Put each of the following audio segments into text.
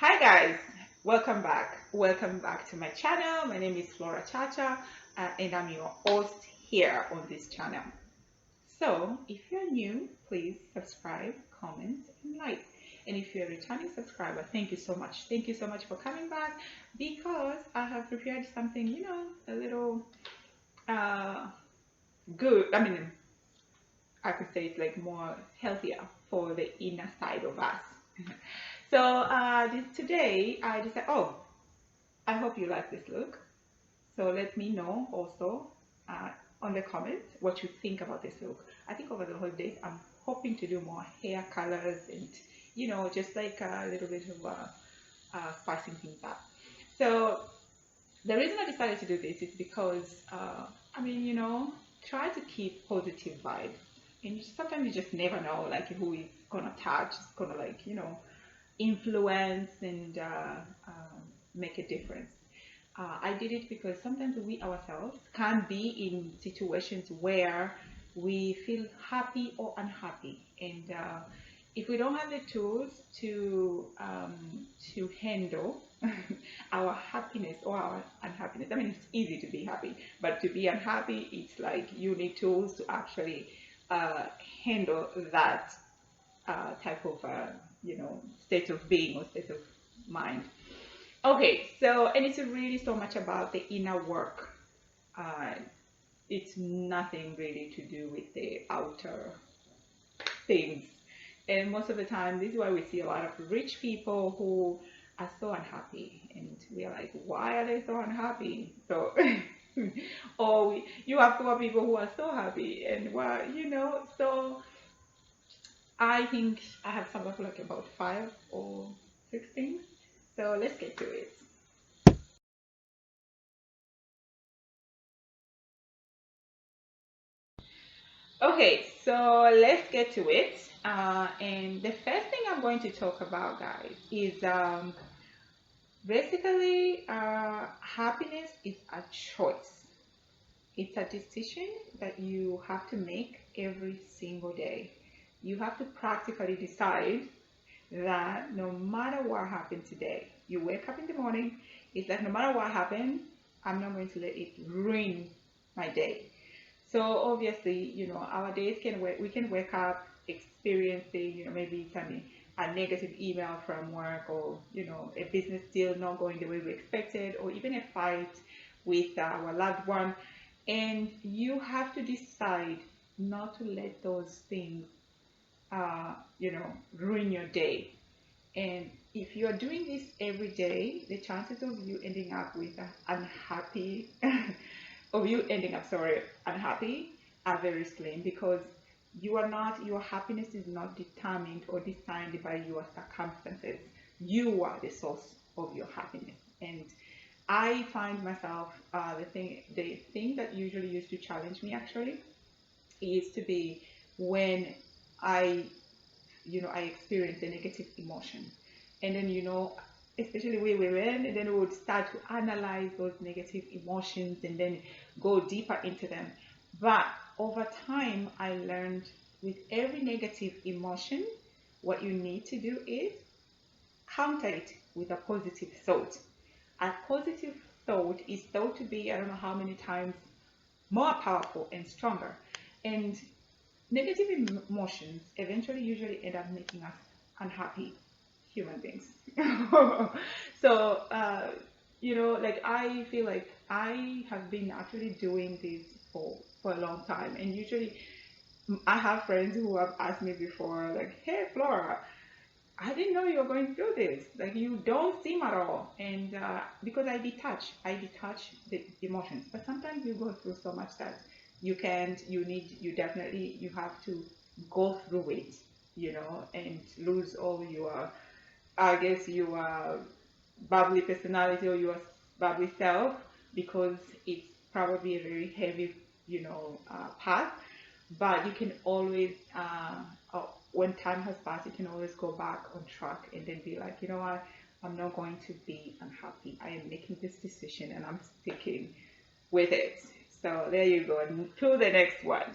Hi guys, welcome back. Welcome back to my channel. My name is Flora Chacha and I'm your host here on this channel. So if you're new, please subscribe, comment and like. And if you're a returning subscriber, thank you so much. Thank you so much for coming back because I have prepared something, a little uh, good. I could say it's like more healthier for the inner side of us. So today I decided, I hope you like this look. So let me know also on the comments what you think about this look. I think over the holidays I'm hoping to do more hair colors and just like a little bit of spicing things up. So the reason I decided to do this is because try to keep positive vibes. And sometimes you just never know like who is gonna touch, is gonna influence and make a difference. I did it because sometimes we ourselves can be in situations where we feel happy or unhappy, and if we don't have the tools to handle our happiness or our unhappiness, I mean, it's easy to be happy, but to be unhappy, it's like you need tools to actually handle that type of state of being or state of mind. Okay, so and it's really so much about the inner work. uh, it's nothing really to do with the outer things. And most of the time, this is why we see a lot of rich people who are so unhappy, and we are like, why are they so unhappy? So you have poor people who are so happy, and so I think I have some of like about 5 or 6 things. So let's get to it. Okay, so let's get to it. And the first thing I'm going to talk about, guys, is basically happiness is a choice. It's a decision that you have to make every single day. You have to practically decide that no matter what happened today, you wake up in the morning, it's like no matter what happened, I'm not going to let it ruin my day. So obviously, our days we can wake up experiencing, maybe it's a negative email from work, or, a business deal not going the way we expected, or even a fight with our loved one. And you have to decide not to let those things, ruin your day. And if you're doing this every day, the chances of you ending up with an unhappy, of you ending up, sorry, unhappy are very slim, because your happiness is not determined or designed by your circumstances. You are the source of your happiness. And I find myself, the thing that usually used to challenge me actually is to be when I I experience a negative emotion. And then, especially where we were in, and then we would start to analyze those negative emotions and then go deeper into them. But over time, I learned with every negative emotion, what you need to do is counter it with a positive thought. A positive thought is thought to be, I don't know how many times more powerful and stronger. And negative emotions eventually usually end up making us unhappy human beings. So, like I feel like I have been actually doing this for a long time, and usually I have friends who have asked me before, like, "Hey, Flora, I didn't know you were going through this. Like, you don't seem at all." And because I detach the emotions. But sometimes you go through so much that you can't. You have to go through it, and lose all your, I guess, your bubbly personality or your bubbly self, because it's probably a very heavy, path. But you can always, when time has passed, you can always go back on track and then be like, you know what, I'm not going to be unhappy. I am making this decision and I'm sticking with it. So there you go. To the next one.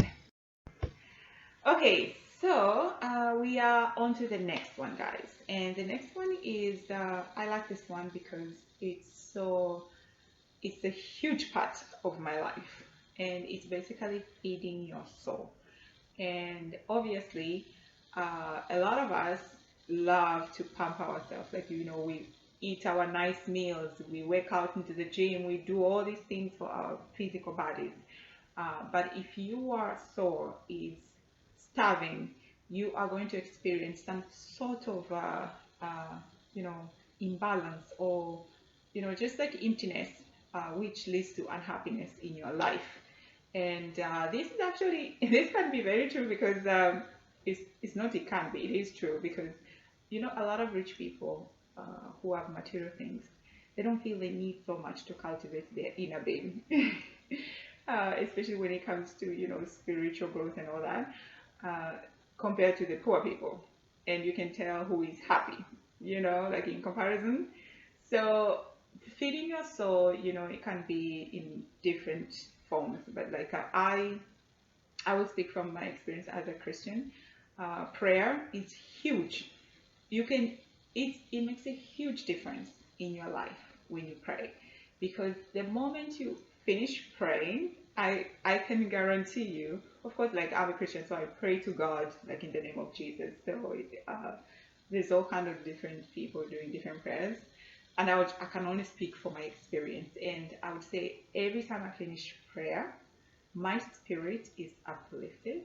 Okay, We are on to the next one, guys. And the next one is, I like this one because it's a huge part of my life. And it's basically feeding your soul. And obviously, a lot of us love to pamper ourselves. Like, we eat our nice meals, we work out into the gym, we do all these things for our physical bodies. But if your soul is starving, you are going to experience some sort of, uh, you know, imbalance, or, just like emptiness, which leads to unhappiness in your life. And this is actually, this can be very true because it's not, it can be, it is true because, a lot of rich people who have material things, they don't feel they need so much to cultivate their inner being. Especially when it comes to, spiritual growth and all that, uh, compared to the poor people. And you can tell who is happy, like in comparison. So feeding your soul, it can be in different forms, but like I will speak from my experience as a Christian. Prayer is huge. You can it makes a huge difference in your life when you pray, because the moment you finish praying, I can guarantee you. Of course, like I'm a Christian, so I pray to God like in the name of Jesus. So there's all kind of different people doing different prayers, and I can only speak for my experience. And I would say every time I finish prayer, my spirit is uplifted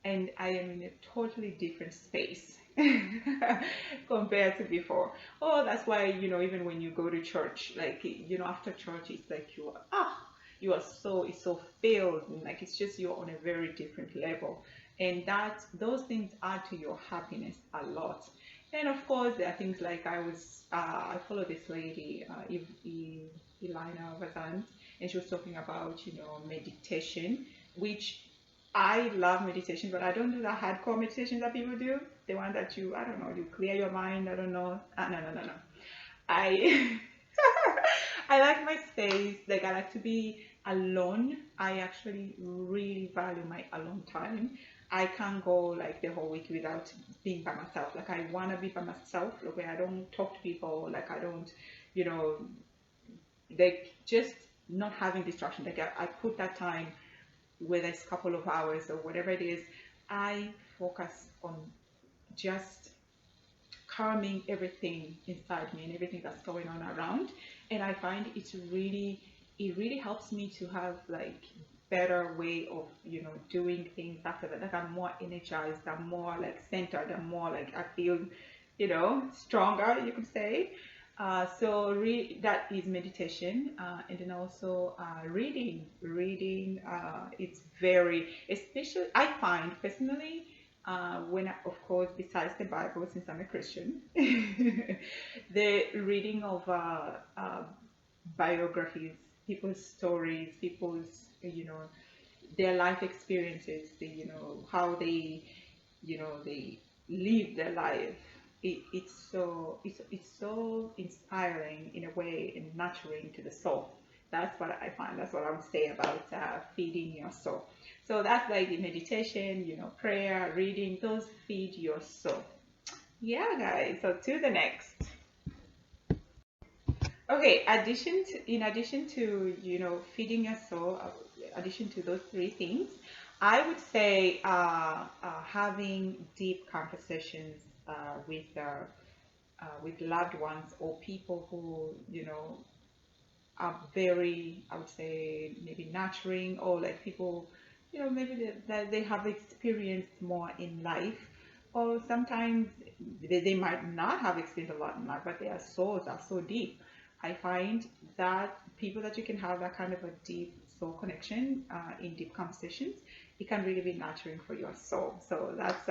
and I am in a totally different space compared to before. Oh, that's why, even when you go to church, like, after church, it's like you are so, it's so filled, and like it's just you're on a very different level. And those things add to your happiness a lot. And of course, there are things like I follow this lady, Elina Vazant, and she was talking about, meditation, which I love meditation, but I don't do the hardcore meditation that people do. The one that I don't know, you clear your mind. I don't know. No, no, no, no. I I like my space. Like I like to be alone. I actually really value my alone time. I can't go like the whole week without being by myself. Like I want to be by myself, like where I don't talk to people. Like I don't, you know, like just not having distraction. Like I put that time, whether it's a couple of hours or whatever it is, I focus on just calming everything inside me and everything that's going on around. And I find it really helps me to have like better way of, doing things after that. Like I'm more energized, I'm more like centered, I'm more like I feel, stronger, you could say. That is meditation, and then also reading, it's very, especially I find personally, when of course, besides the Bible, since I'm a Christian, the reading of biographies, people's stories, people's, their life experiences, how they live their life. It's so inspiring in a way and nurturing to the soul. That's what I find. That's what I would say about feeding your soul. So that's like the meditation, prayer, reading. Those feed your soul. Yeah, guys. So to the next. Okay. In addition to feeding your soul, addition to those three things, I would say having deep conversations with loved ones or people who are very, I would say, maybe nurturing, or like people, maybe that they have experienced more in life, or sometimes they might not have experienced a lot in life, but their souls are so deep. I find that people that you can have that kind of a deep soul connection in deep conversations, it can really be nurturing for your soul. So that's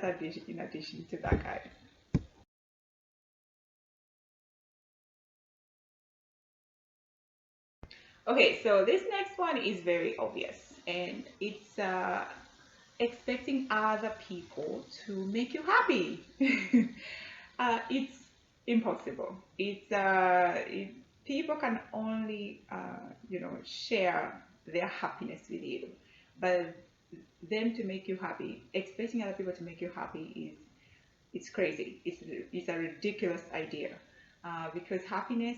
addition, in addition to that, guys. Okay, so this next one is very obvious, and it's expecting other people to make you happy. It's impossible. People can only share their happiness with you, but them to make you happy, expecting other people to make you happy it's crazy. It's a ridiculous idea, because happiness,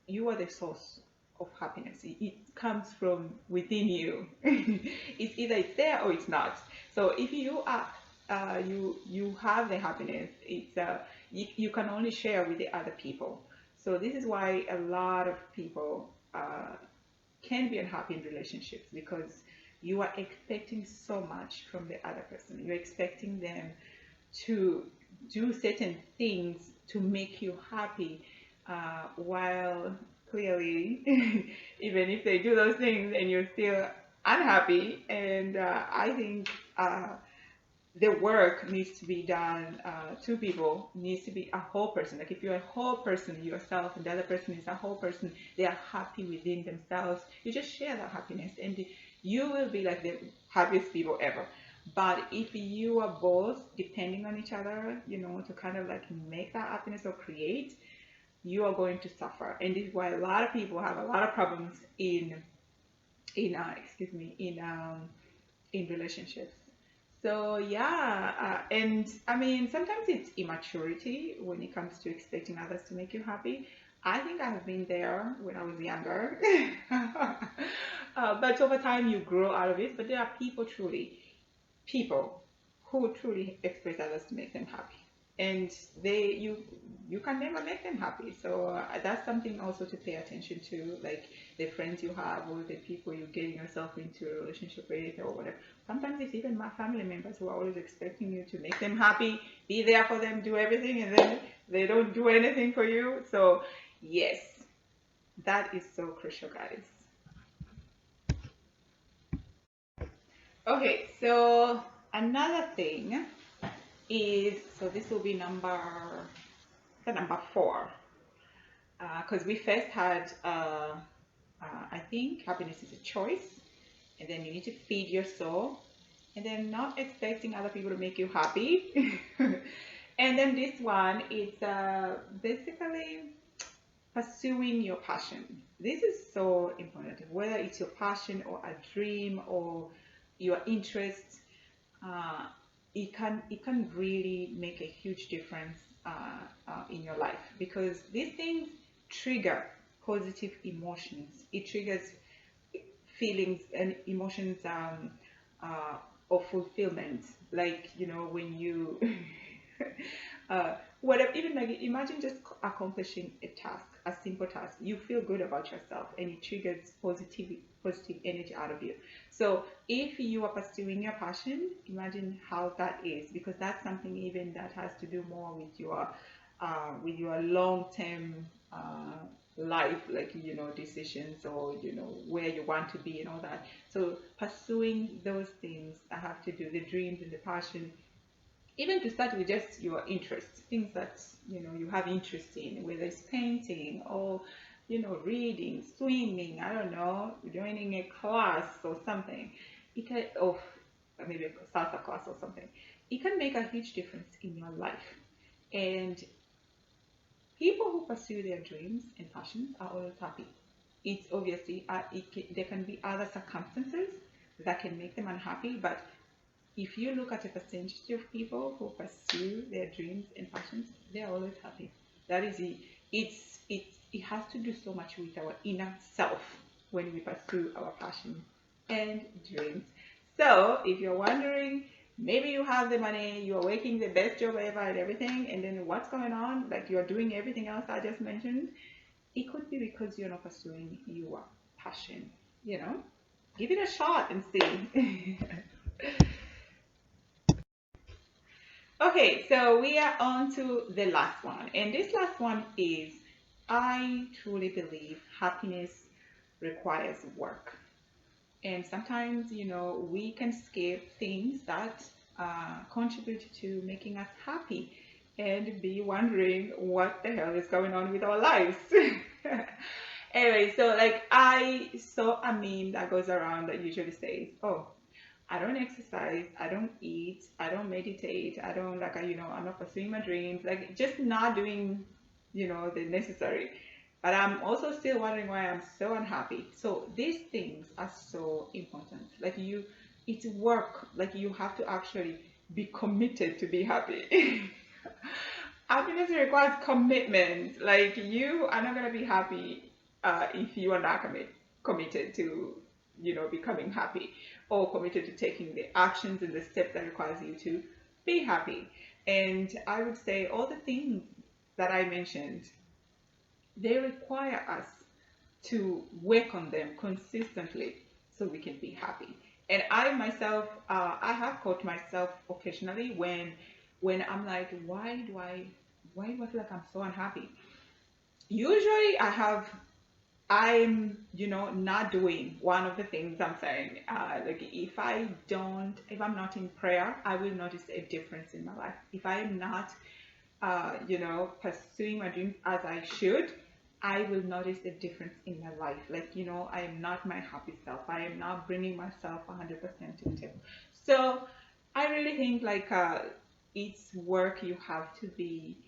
you are the source of happiness. It comes from within you. It's either it's there or it's not. So if you are you have the happiness, you can only share with the other people. So this is why a lot of people can be unhappy in relationships, because you are expecting so much from the other person. You're expecting them to do certain things to make you happy, while clearly, even if they do those things and you're still unhappy. And I think the work needs to be done. Two people needs to be a whole person. Like if you're a whole person yourself and the other person is a whole person, they are happy within themselves. You just share that happiness and you will be like the happiest people ever. But if you are both depending on each other, to kind of like make that happiness or create, you are going to suffer. And this is why a lot of people have a lot of problems in relationships. So yeah, and I mean sometimes it's immaturity when it comes to expecting others to make you happy. I think I have been there when I was younger, but over time you grow out of it. But there are people who truly expect others to make them happy, and you can never make them happy. So that's something also to pay attention to, like the friends you have or the people you're getting yourself into a relationship with or whatever. Sometimes it's even my family members who are always expecting you to make them happy, be there for them, do everything, and then they don't do anything for you. So yes, that is so crucial, guys. Okay, so another thing is, so this will be number 4, because we first had, I think happiness is a choice, and then you need to feed your soul, and then not expecting other people to make you happy. And then this one is basically pursuing your passion. This is so important, whether it's your passion or a dream or your interest. uh, it can really make a huge difference in your life, because these things trigger positive emotions. It triggers feelings and emotions, of fulfillment. Like when you whatever, even like imagine just accomplishing a task, a simple task. You feel good about yourself, and it triggers positive energy out of you. So if you are pursuing your passion, imagine how that is, because that's something even that has to do more with your long-term life, like decisions, or where you want to be and all that. So pursuing those things that have to do the dreams and the passion, even to start with just your interests, things that you have interest in, whether it's painting or reading, swimming, I don't know, joining a class or something. It can, or maybe a salsa class or something. It can make a huge difference in your life. And people who pursue their dreams and passions are always happy. It's obviously, there can be other circumstances that can make them unhappy, but if you look at a percentage of people who pursue their dreams and passions, they're always happy. That is it. It has to do so much with our inner self when we pursue our passion and dreams. So if you're wondering, maybe you have the money, you're working the best job ever and everything, and then what's going on? Like you're doing everything else I just mentioned. It could be because you're not pursuing your passion. Give it a shot and see. Okay, so we are on to the last one. And this last one is, I truly believe happiness requires work. And sometimes, we can skip things that contribute to making us happy and be wondering what the hell is going on with our lives. Anyway, so like I saw a meme that goes around that usually says, oh, I don't exercise, I don't eat, I don't meditate, I don't like, I'm not pursuing my dreams, like just not doing, the necessary. But I'm also still wondering why I'm so unhappy. So these things are so important. Like it's work. Like you have to actually be committed to be happy. Happiness requires commitment. Like you are not gonna be happy if you are not committed to, becoming happy, or committed to taking the actions and the steps that requires you to be happy. And I would say all the things that I mentioned, they require us to work on them consistently so we can be happy. And I myself, I have caught myself occasionally when I'm like, why do I feel like I'm so unhappy? Usually, I'm, not doing one of the things I'm saying. Like if I'm not in prayer, I will notice a difference in my life. If I am not pursuing my dreams as I should, I will notice a difference in my life. Like, I am not my happy self. I am not bringing myself 100% to the table. So I really think like it's work you have to be,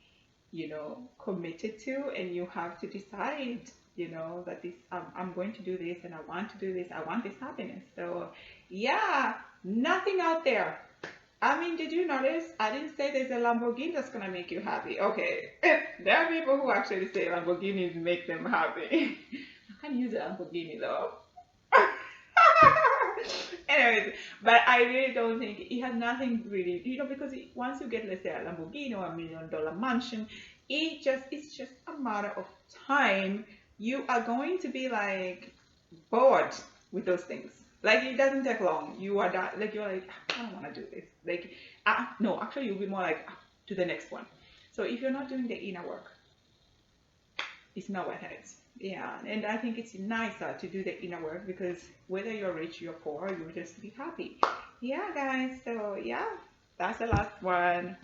committed to, and you have to decide, that I'm going to do this and I want to do this. I want this happiness. So yeah, nothing out there. I mean, did you notice? I didn't say there's a Lamborghini that's gonna make you happy. Okay, there are people who actually say Lamborghinis make them happy. I can't use a Lamborghini though. Anyways, but I really don't think it has nothing really, because once you get, let's say, a Lamborghini or $1 million mansion, it's just a matter of time. You are going to be like bored with those things. Like it doesn't take long. You are that, like you're like, I don't want to do this. Like no, actually you'll be more like to the next one. So if you're not doing the inner work, it's not worth it. Yeah, and I think it's nicer to do the inner work, because whether you're rich, you're poor, you'll just be happy. Yeah, guys. So yeah, that's the last one.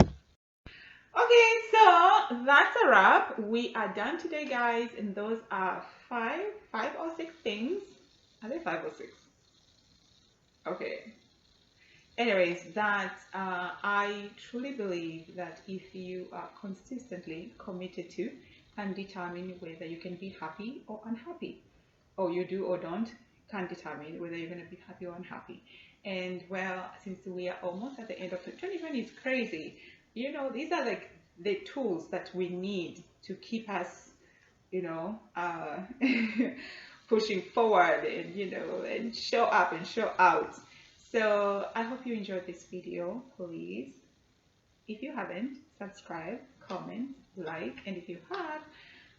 Okay, so that's a wrap. We are done today, guys, and those are five or six things. Are they five or six? Okay. Anyways, that I truly believe that if you are consistently committed to and determine whether you can be happy or unhappy, or you do or don't, can determine whether you're going to be happy or unhappy. And well, since we are almost at the end of 2020, is crazy. These are like the tools that we need to keep us, you know, uh, pushing forward, and and show up and show out. So I hope you enjoyed this video. Please, if you haven't, subscribe, comment, like, and if you have,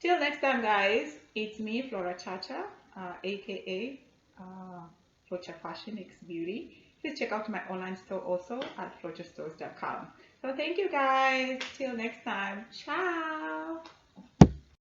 till next time, guys, it's me, Flora Chacha, aka Flocha Fashion X Beauty. Please check out my online store also at flochastores.com. So thank you, guys. Till next time. Ciao.